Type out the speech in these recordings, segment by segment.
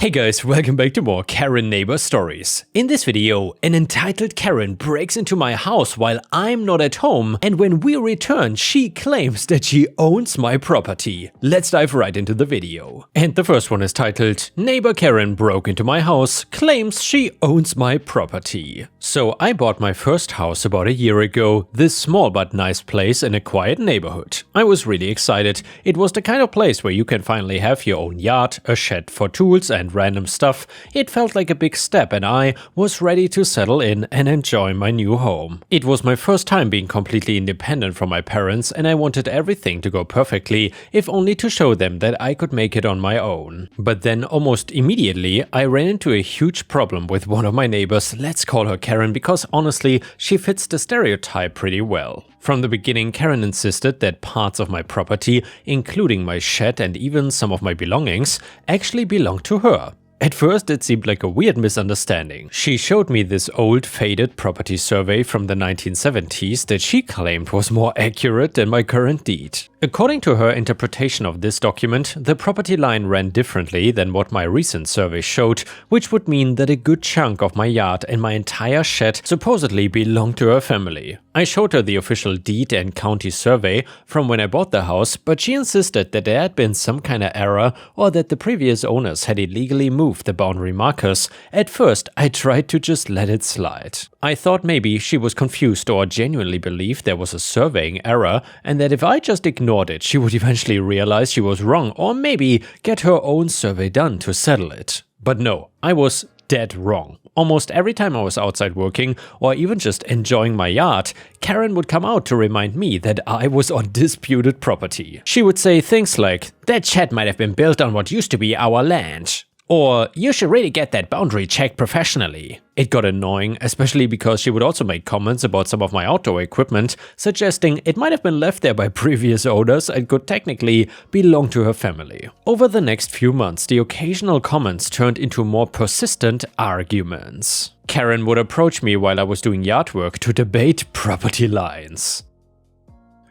Hey guys, welcome back to more Karen neighbor stories. In this video, an entitled Karen breaks into my house while I'm not at home, and when we return, she claims that she owns my property. Let's dive right into the video. And the first one is titled, Neighbor Karen broke into my house, claims she owns my property. So I bought my first house about a year ago, this small but nice place in a quiet neighborhood. I was really excited. It was the kind of place where you can finally have your own yard, a shed for tools and random stuff. It felt like a big step and I was ready to settle in and enjoy my new home. It was my first time being completely independent from my parents and I wanted everything to go perfectly, if only to show them that I could make it on my own. But then almost immediately I ran into a huge problem with one of my neighbors. Let's call her Karen because honestly she fits the stereotype pretty well. From the beginning, Karen insisted that parts of my property, including my shed and even some of my belongings, actually belonged to her. At first, it seemed like a weird misunderstanding. She showed me this old, faded property survey from the 1970s that she claimed was more accurate than my current deed. According to her interpretation of this document, the property line ran differently than what my recent survey showed, which would mean that a good chunk of my yard and my entire shed supposedly belonged to her family. I showed her the official deed and county survey from when I bought the house, but she insisted that there had been some kind of error or that the previous owners had illegally moved the boundary markers. At first, I tried to just let it slide. I thought maybe she was confused or genuinely believed there was a surveying error and that if I just ignored it, she would eventually realize she was wrong or maybe get her own survey done to settle it. But no, I was dead wrong. Almost every time I was outside working or even just enjoying my yard, Karen would come out to remind me that I was on disputed property. She would say things like, "That shed might have been built on what used to be our land." Or, "You should really get that boundary checked professionally." It got annoying, especially because she would also make comments about some of my outdoor equipment, suggesting it might have been left there by previous owners and could technically belong to her family. Over the next few months, the occasional comments turned into more persistent arguments. Karen would approach me while I was doing yard work to debate property lines.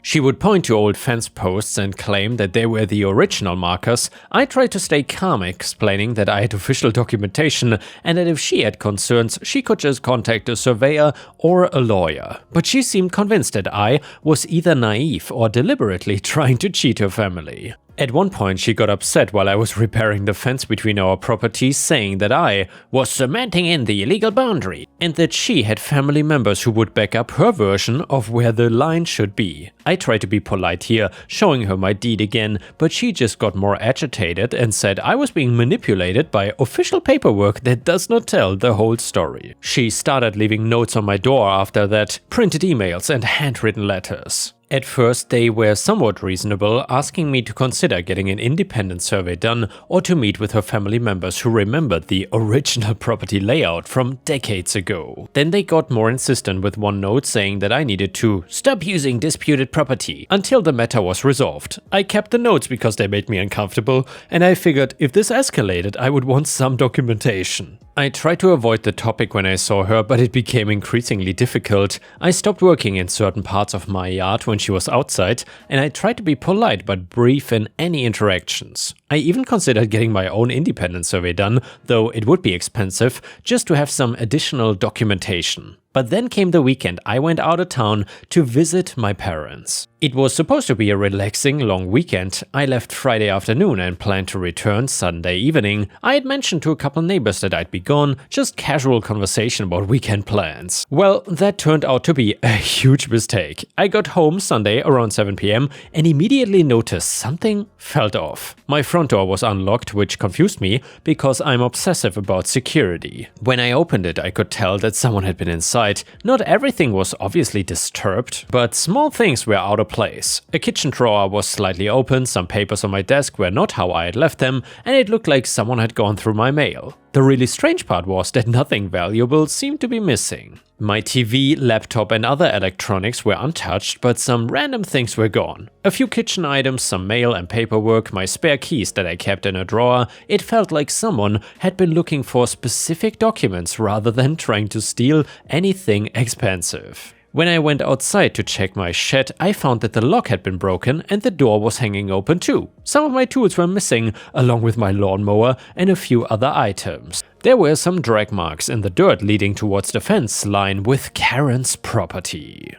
She would point to old fence posts and claim that they were the original markers. I tried to stay calm, explaining that I had official documentation and that if she had concerns, she could just contact a surveyor or a lawyer. But she seemed convinced that I was either naive or deliberately trying to cheat her family. At one point, she got upset while I was repairing the fence between our properties, saying that I was cementing in the illegal boundary and that she had family members who would back up her version of where the line should be. I tried to be polite here, showing her my deed again, but she just got more agitated and said I was being manipulated by official paperwork that does not tell the whole story. She started leaving notes on my door after that, printed emails and handwritten letters. At first, they were somewhat reasonable, asking me to consider getting an independent survey done or to meet with her family members who remembered the original property layout from decades ago. Then they got more insistent with one note saying that I needed to stop using disputed property until the matter was resolved. I kept the notes because they made me uncomfortable, and I figured if this escalated, I would want some documentation. I tried to avoid the topic when I saw her, but it became increasingly difficult. I stopped working in certain parts of my yard when she was outside, and I tried to be polite but brief in any interactions. I even considered getting my own independent survey done, though it would be expensive, just to have some additional documentation. But then came the weekend. I went out of town to visit my parents. It was supposed to be a relaxing long weekend. I left Friday afternoon and planned to return Sunday evening. I had mentioned to a couple neighbors that I'd be gone, just casual conversation about weekend plans. Well, that turned out to be a huge mistake. I got home Sunday around 7 p.m. and immediately noticed something felt off. My front door was unlocked, which confused me because I'm obsessive about security. When I opened it, I could tell that someone had been inside. Not everything was obviously disturbed, but small things were out of place. A kitchen drawer was slightly open, some papers on my desk were not how I had left them, and it looked like someone had gone through my mail. The really strange part was that nothing valuable seemed to be missing. My TV, laptop and other electronics were untouched, but some random things were gone. A few kitchen items, some mail and paperwork, my spare keys that I kept in a drawer. It felt like someone had been looking for specific documents rather than trying to steal anything expensive. When I went outside to check my shed, I found that the lock had been broken and the door was hanging open too. Some of my tools were missing, along with my lawnmower and a few other items. There were some drag marks in the dirt leading towards the fence line with Karen's property.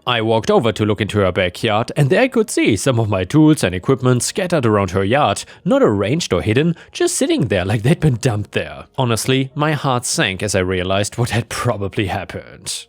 I walked over to look into her backyard, and there I could see some of my tools and equipment scattered around her yard, not arranged or hidden, just sitting there like they'd been dumped there. Honestly, my heart sank as I realized what had probably happened.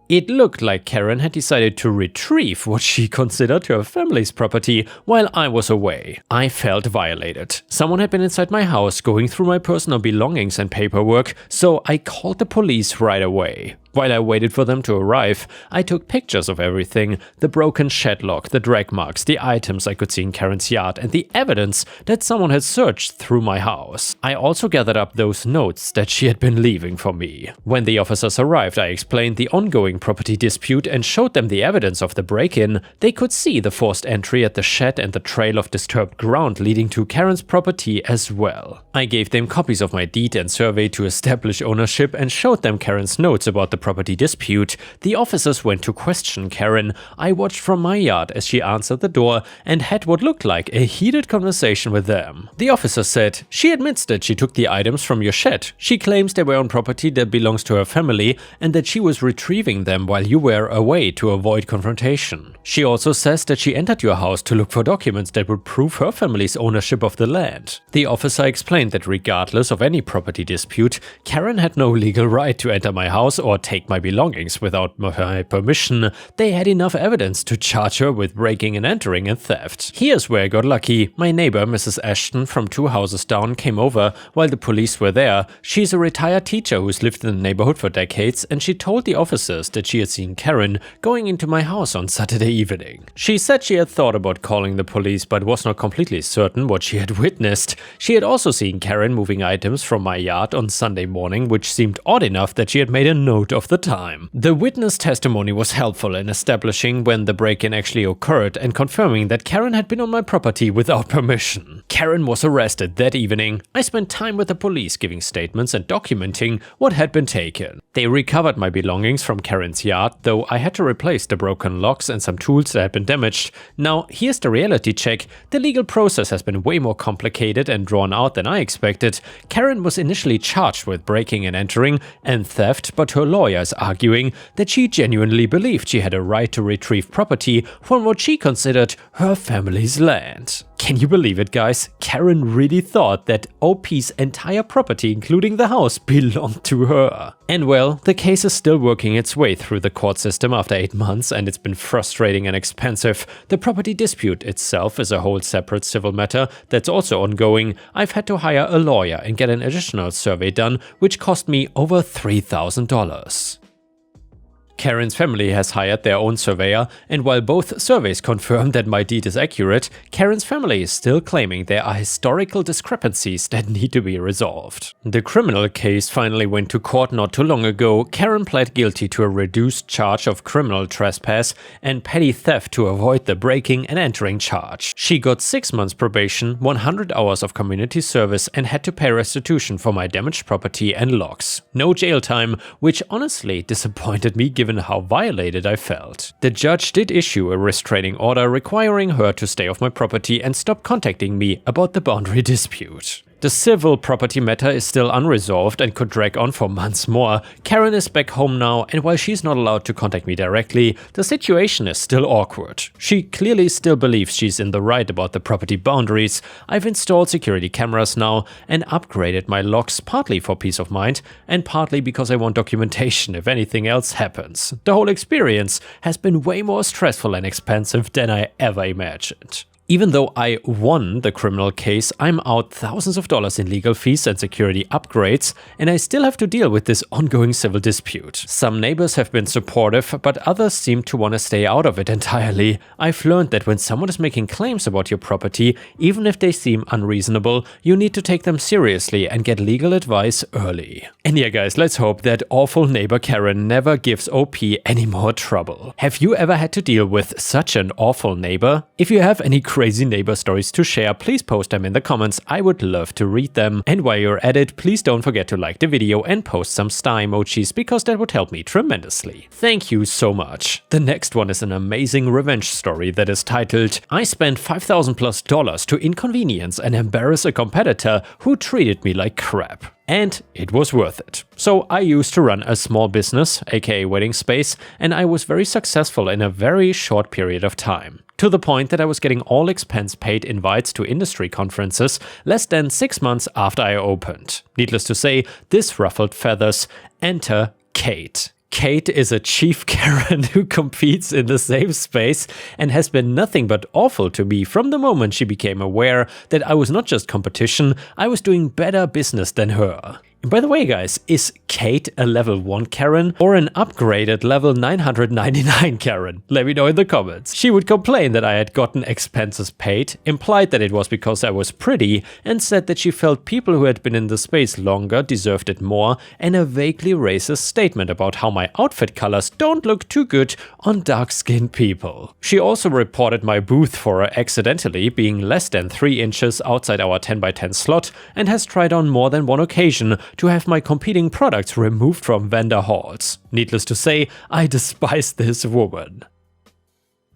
It looked like Karen had decided to retrieve what she considered her family's property while I was away. I felt violated. Someone had been inside my house going through my personal belongings and paperwork, so I called the police right away. While I waited for them to arrive, I took pictures of everything: the broken shed lock, the drag marks, the items I could see in Karen's yard, and the evidence that someone had searched through my house. I also gathered up those notes that she had been leaving for me. When the officers arrived, I explained the ongoing property dispute and showed them the evidence of the break-in. They could see the forced entry at the shed and the trail of disturbed ground leading to Karen's property as well. I gave them copies of my deed and survey to establish ownership and showed them Karen's notes about the property dispute. The officers went to question Karen. I watched from my yard as she answered the door and had what looked like a heated conversation with them. The officer said, "She admits that she took the items from your shed. She claims they were on property that belongs to her family and that she was retrieving them while you were away to avoid confrontation. She also says that she entered your house to look for documents that would prove her family's ownership of the land." The officer explained that regardless of any property dispute, Karen had no legal right to enter my house or take my belongings without my permission. They had enough evidence to charge her with breaking and entering and theft. Here's where I got lucky. My neighbor, Mrs. Ashton, from 2 houses down, came over while the police were there. She's a retired teacher who's lived in the neighborhood for decades, and she told the officers that she had seen Karen going into my house on Saturday evening. She said she had thought about calling the police but was not completely certain what she had witnessed. She had also seen Karen moving items from my yard on Sunday morning, which seemed odd enough that she had made a note of the time. The witness testimony was helpful in establishing when the break-in actually occurred and confirming that Karen had been on my property without permission. Karen was arrested that evening. I spent time with the police giving statements and documenting what had been taken. They recovered my belongings from Karen's yard, though I had to replace the broken locks and some tools that had been damaged. Now, here's the reality check. The legal process has been way more complicated and drawn out than I expected. Karen was initially charged with breaking and entering and theft, but her lawyer is arguing that she genuinely believed she had a right to retrieve property from what she considered her family's land. Can you believe it, guys? Karen really thought that OP's entire property, including the house, belonged to her. And well, the case is still working its way through the court system after 8 months, and it's been frustrating and expensive. The property dispute itself is a whole separate civil matter that's also ongoing. I've had to hire a lawyer and get an additional survey done, which cost me over $3,000. Karen's family has hired their own surveyor, and while both surveys confirm that my deed is accurate, Karen's family is still claiming there are historical discrepancies that need to be resolved. The criminal case finally went to court not too long ago. Karen pled guilty to a reduced charge of criminal trespass and petty theft to avoid the breaking and entering charge. She got 6 months probation, 100 hours of community service, and had to pay restitution for my damaged property and locks. No jail time, which honestly disappointed me given how violated I felt. The judge did issue a restraining order requiring her to stay off my property and stop contacting me about the boundary dispute. The civil property matter is still unresolved and could drag on for months more. Karen is back home now, and while she's not allowed to contact me directly, the situation is still awkward. She clearly still believes she's in the right about the property boundaries. I've installed security cameras now and upgraded my locks, partly for peace of mind and partly because I want documentation if anything else happens. The whole experience has been way more stressful and expensive than I ever imagined. Even though I won the criminal case, I'm out thousands of dollars in legal fees and security upgrades, and I still have to deal with this ongoing civil dispute. Some neighbors have been supportive, but others seem to want to stay out of it entirely. I've learned that when someone is making claims about your property, even if they seem unreasonable, you need to take them seriously and get legal advice early. And yeah guys, let's hope that awful neighbor Karen never gives OP any more trouble. Have you ever had to deal with such an awful neighbor? If you have any crazy neighbor stories to share, please post them in the comments. I would love to read them. And while you're at it, please don't forget to like the video and post some star emojis because that would help me tremendously. Thank you so much. The next one is an amazing revenge story that is titled, I spent $5,000+ to inconvenience and embarrass a competitor who treated me like crap. And it was worth it. So I used to run a small business, aka wedding space, and I was very successful in a very short period of time. To the point that I was getting all expense paid invites to industry conferences less than 6 months after I opened. Needless to say, this ruffled feathers. Enter Kate. Kate is a chief Karen who competes in the same space and has been nothing but awful to me from the moment she became aware that I was not just competition, I was doing better business than her. By the way guys, is Kate a level 1 Karen or an upgraded level 999 Karen? Let me know in the comments. She would complain that I had gotten expenses paid, implied that it was because I was pretty, and said that she felt people who had been in the space longer deserved it more, and a vaguely racist statement about how my outfit colors don't look too good on dark-skinned people. She also reported my booth for accidentally being less than 3 inches outside our 10x10 slot and has tried on more than one occasion to have my competing products removed from vendor halls. Needless to say, I despise this woman.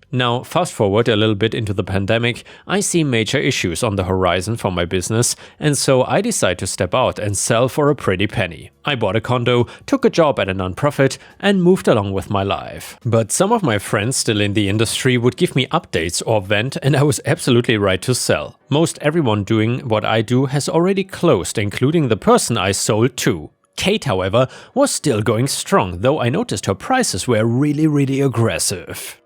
Now, fast forward a little bit into the pandemic, I see major issues on the horizon for my business, and so I decide to step out and sell for a pretty penny. I bought a condo, took a job at a non-profit, and moved along with my life. But some of my friends still in the industry would give me updates or vent, and I was absolutely right to sell. Most everyone doing what I do has already closed, including the person I sold to. Kate, however, was still going strong, though I noticed her prices were really aggressive.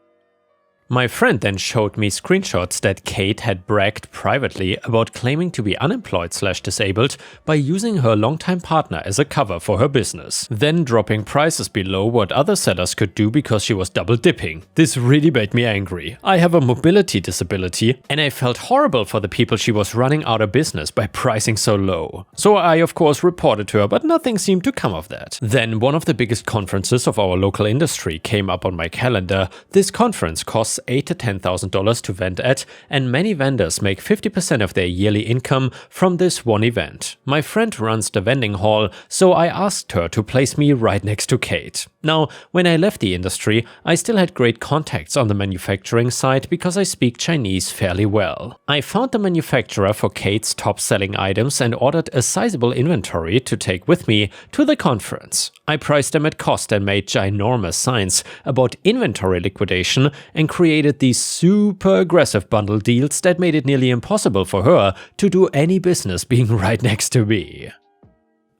My friend then showed me screenshots that Kate had bragged privately about claiming to be unemployed/disabled by using her longtime partner as a cover for her business, then dropping prices below what other sellers could do because she was double dipping. This really made me angry. I have a mobility disability and I felt horrible for the people she was running out of business by pricing so low. So I of course reported to her, but nothing seemed to come of that. Then one of the biggest conferences of our local industry came up on my calendar. This conference costs $8,000 to $10,000 to vend at, and many vendors make 50% of their yearly income from this one event. My friend runs the vending hall, so I asked her to place me right next to Kate. Now, when I left the industry, I still had great contacts on the manufacturing side because I speak Chinese fairly well. I found the manufacturer for Kate's top-selling items and ordered a sizable inventory to take with me to the conference. I priced them at cost and made ginormous signs about inventory liquidation and created these super aggressive bundle deals that made it nearly impossible for her to do any business being right next to me.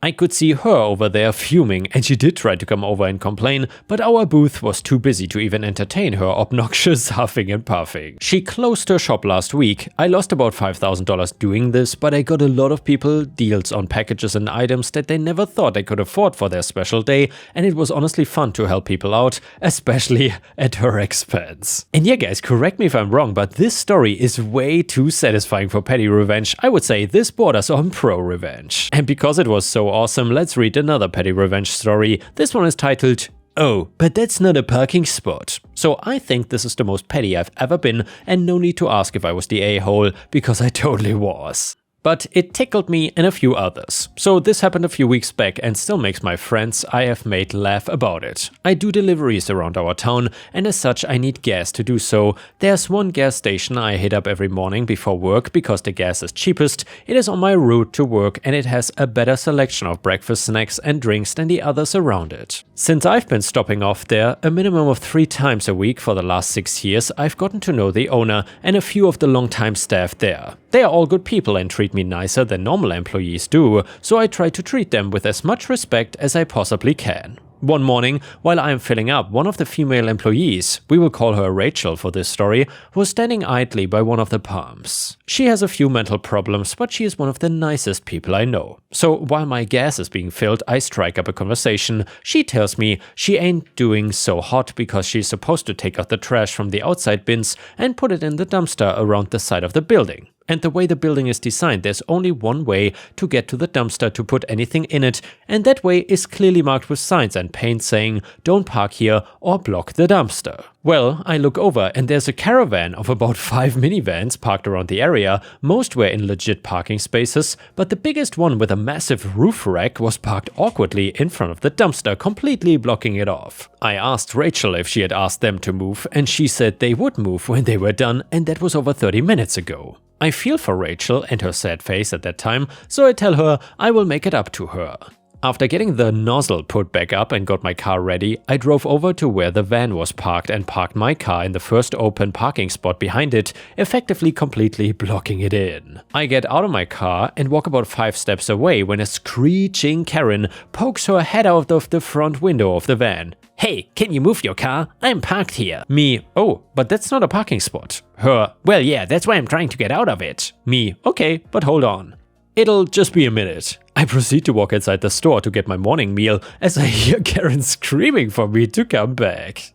I could see her over there fuming, and she did try to come over and complain, but our booth was too busy to even entertain her obnoxious huffing and puffing. She closed her shop last week. I lost about $5,000 doing this, but I got a lot of people deals on packages and items that they never thought they could afford for their special day, and it was honestly fun to help people out, especially at her expense. And yeah guys, correct me if I'm wrong, but this story is way too satisfying for petty revenge. I would say this borders on pro revenge. And because it was so awesome, let's read another petty revenge story. This one is titled, Oh, but that's not a parking spot. So I think this is the most petty I've ever been, and no need to ask if I was the a-hole, because I totally was. But it tickled me and a few others. So this happened a few weeks back and still makes my friends I have made laugh about it. I do deliveries around our town, and as such I need gas to do so. There's one gas station I hit up every morning before work because the gas is cheapest. It is on my route to work and it has a better selection of breakfast snacks and drinks than the others around it. Since I've been stopping off there a minimum of 3 times a week for the last 6 years, I've gotten to know the owner and a few of the longtime staff there. They are all good people and treat me nicer than normal employees do, so I try to treat them with as much respect as I possibly can. One morning, while I am filling up, one of the female employees, we will call her Rachel for this story, was standing idly by one of the pumps. She has a few mental problems, but she is one of the nicest people I know. So while my gas is being filled, I strike up a conversation. She tells me she ain't doing so hot because she's supposed to take out the trash from the outside bins and put it in the dumpster around the side of the building. And the way the building is designed, there's only one way to get to the dumpster to put anything in it, and that way is clearly marked with signs and paint saying, "Don't park here" or "Block the dumpster." Well, I look over and there's a caravan of about 5 minivans parked around the area. Most were in legit parking spaces, but the biggest one with a massive roof rack was parked awkwardly in front of the dumpster, completely blocking it off. I asked Rachel if she had asked them to move, and she said they would move when they were done, and that was over 30 minutes ago. I feel for Rachel and her sad face at that time, so I tell her I will make it up to her. After getting the nozzle put back up and got my car ready, I drove over to where the van was parked and parked my car in the first open parking spot behind it, effectively completely blocking it in. I get out of my car and walk about 5 steps away when a screeching Karen pokes her head out of the front window of the van. "Hey, can you move your car? I'm parked here." Me, "Oh, but that's not a parking spot." Her, "Well, yeah, that's why I'm trying to get out of it." Me, "Okay, but hold on. It'll just be a minute." I proceed to walk inside the store to get my morning meal as I hear Karen screaming for me to come back.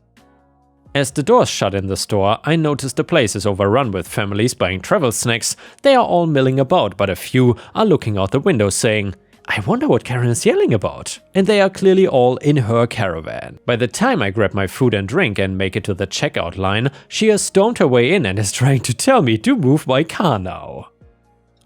As the doors shut in the store, I notice the place is overrun with families buying travel snacks. They are all milling about, but a few are looking out the window saying, "I wonder what Karen is yelling about." And they are clearly all in her caravan. By the time I grab my food and drink and make it to the checkout line, she has stormed her way in and is trying to tell me to move my car now.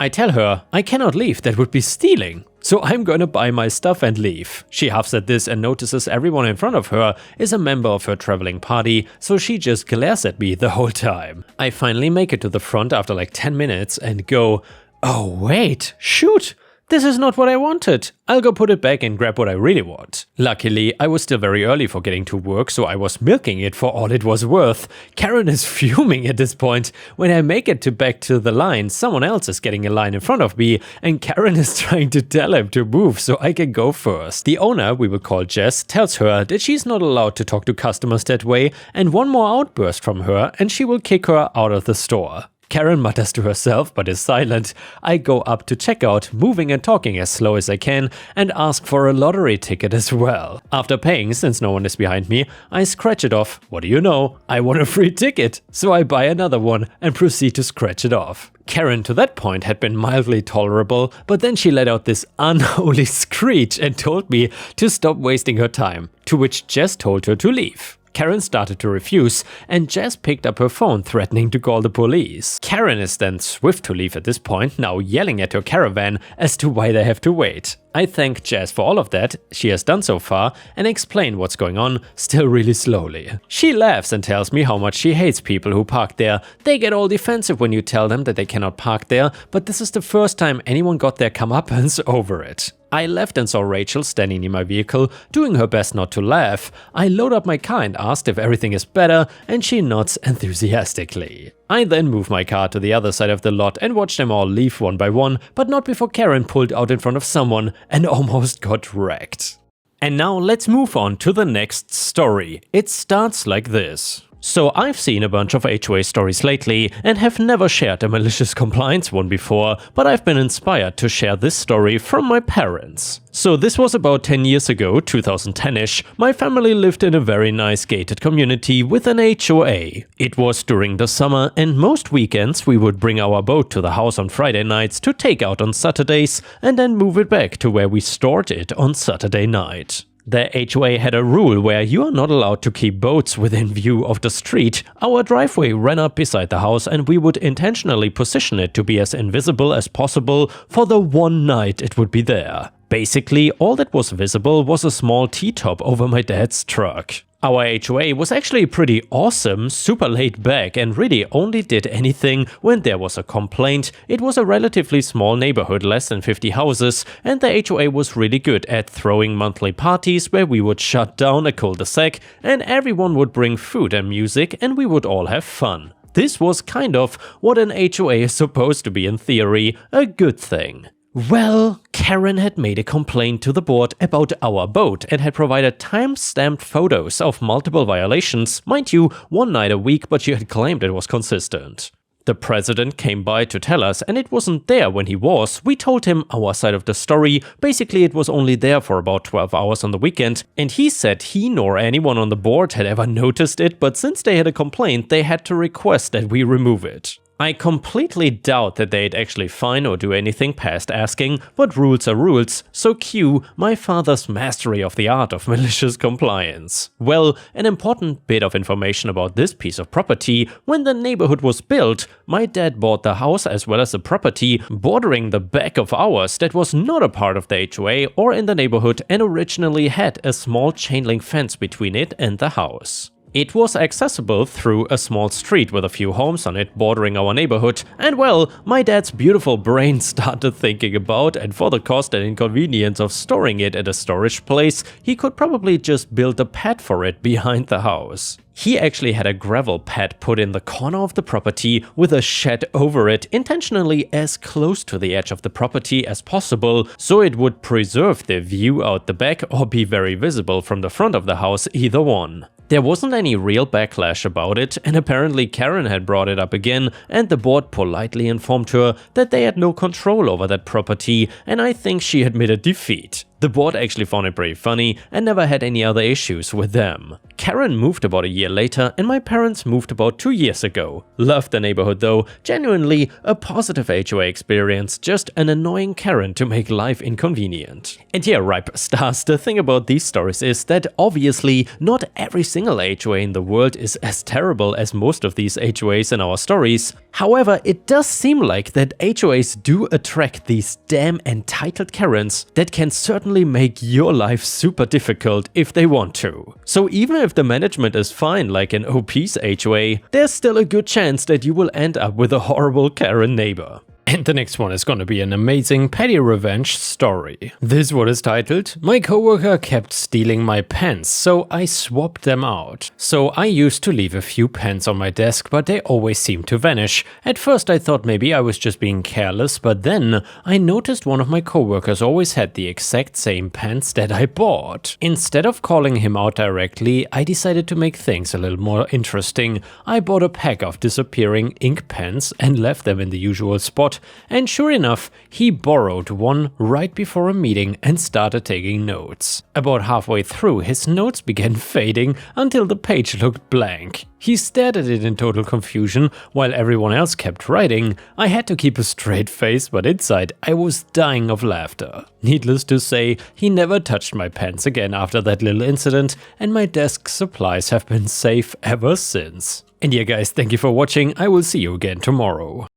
I tell her I cannot leave, that would be stealing. So I'm gonna buy my stuff and leave. She huffs at this and notices everyone in front of her is a member of her traveling party, so she just glares at me the whole time. I finally make it to the front after like 10 minutes and go, "Oh wait, shoot! This is not what I wanted. I'll go put it back and grab what I really want." Luckily, I was still very early for getting to work, so I was milking it for all it was worth. Karen is fuming at this point. When I make it back to the line, someone else is getting a line in front of me, and Karen is trying to tell him to move so I can go first. The owner, we will call Jess, tells her that she's not allowed to talk to customers that way, and one more outburst from her and she will kick her out of the store. Karen mutters to herself but is silent. I go up to checkout, moving and talking as slow as I can, and ask for a lottery ticket as well. After paying, since no one is behind me, I scratch it off. What do you know? I want a free ticket! So I buy another one and proceed to scratch it off. Karen to that point had been mildly tolerable, but then she let out this unholy screech and told me to stop wasting her time, to which Jess told her to leave. Karen started to refuse, and Jess picked up her phone, threatening to call the police. Karen is then swift to leave at this point, now yelling at her caravan as to why they have to wait. I thank Jess for all of that she has done so far and explain what's going on, still really slowly. She laughs and tells me how much she hates people who park there. They get all defensive when you tell them that they cannot park there, but this is the first time anyone got their comeuppance over it. I left and saw Rachel standing near my vehicle, doing her best not to laugh. I load up my car and asked if everything is better, and she nods enthusiastically. I then move my car to the other side of the lot and watch them all leave one by one, but not before Karen pulled out in front of someone and almost got wrecked. And now let's move on to the next story. It starts like this. So I've seen a bunch of HOA stories lately and have never shared a malicious compliance one before, but I've been inspired to share this story from my parents. So this was about 10 years ago, 2010-ish. My family lived in a very nice gated community with an HOA. It was during the summer, and most weekends we would bring our boat to the house on Friday nights to take out on Saturdays and then move it back to where we stored it on Saturday night. The HOA had a rule where you are not allowed to keep boats within view of the street. Our driveway ran up beside the house and we would intentionally position it to be as invisible as possible for the one night it would be there. Basically, all that was visible was a small T-top over my dad's truck. Our HOA was actually pretty awesome, super laid back, and really only did anything when there was a complaint. It was a relatively small neighborhood, less than 50 houses, and the HOA was really good at throwing monthly parties where we would shut down a cul-de-sac and everyone would bring food and music and we would all have fun. This was kind of what an HOA is supposed to be in theory, a good thing. Well, Karen had made a complaint to the board about our boat and had provided time-stamped photos of multiple violations, mind you, one night a week, but she had claimed it was consistent. The president came by to tell us, and it wasn't there when he was. We told him our side of the story. Basically, it was only there for about 12 hours on the weekend, and he said he nor anyone on the board had ever noticed it, but since they had a complaint, they had to request that we remove it. I completely doubt that they'd actually fine or do anything past asking, but rules are rules, so cue my father's mastery of the art of malicious compliance. Well, an important bit of information about this piece of property: when the neighborhood was built, my dad bought the house as well as the property bordering the back of ours that was not a part of the HOA or in the neighborhood and originally had a small chain link fence between it and the house. It was accessible through a small street with a few homes on it bordering our neighborhood, and well, my dad's beautiful brain started thinking about, and for the cost and inconvenience of storing it at a storage place, he could probably just build a pad for it behind the house. He actually had a gravel pad put in the corner of the property with a shed over it, intentionally as close to the edge of the property as possible, so it would preserve the view out the back or be very visible from the front of the house, either one. There wasn't any real backlash about it, and apparently Karen had brought it up again, and the board politely informed her that they had no control over that property, and I think she admitted defeat. The board actually found it pretty funny and never had any other issues with them. Karen moved about a year later and my parents moved about 2 years ago. Loved the neighborhood though, genuinely a positive HOA experience, just an annoying Karen to make life inconvenient. And yeah, ripe stars, the thing about these stories is that obviously not every single HOA in the world is as terrible as most of these HOAs in our stories. However, it does seem like that HOAs do attract these damn entitled Karens that can certainly make your life super difficult if they want to. So even if the management is fine like an OP's HOA, there's still a good chance that you will end up with a horrible Karen neighbor. And the next one is gonna be an amazing petty revenge story. This one is titled, "My coworker kept stealing my pens, so I swapped them out. So I used to leave a few pens on my desk, but they always seemed to vanish. At first I thought maybe I was just being careless, but then I noticed one of my coworkers always had the exact same pens that I bought. Instead of calling him out directly, I decided to make things a little more interesting. I bought a pack of disappearing ink pens and left them in the usual spot. And sure enough, he borrowed one right before a meeting and started taking notes. About halfway through, his notes began fading until the page looked blank. He stared at it in total confusion while everyone else kept writing. I had to keep a straight face, but inside I was dying of laughter. Needless to say, he never touched my pens again after that little incident, and my desk supplies have been safe ever since." And yeah guys, thank you for watching. I will see you again tomorrow.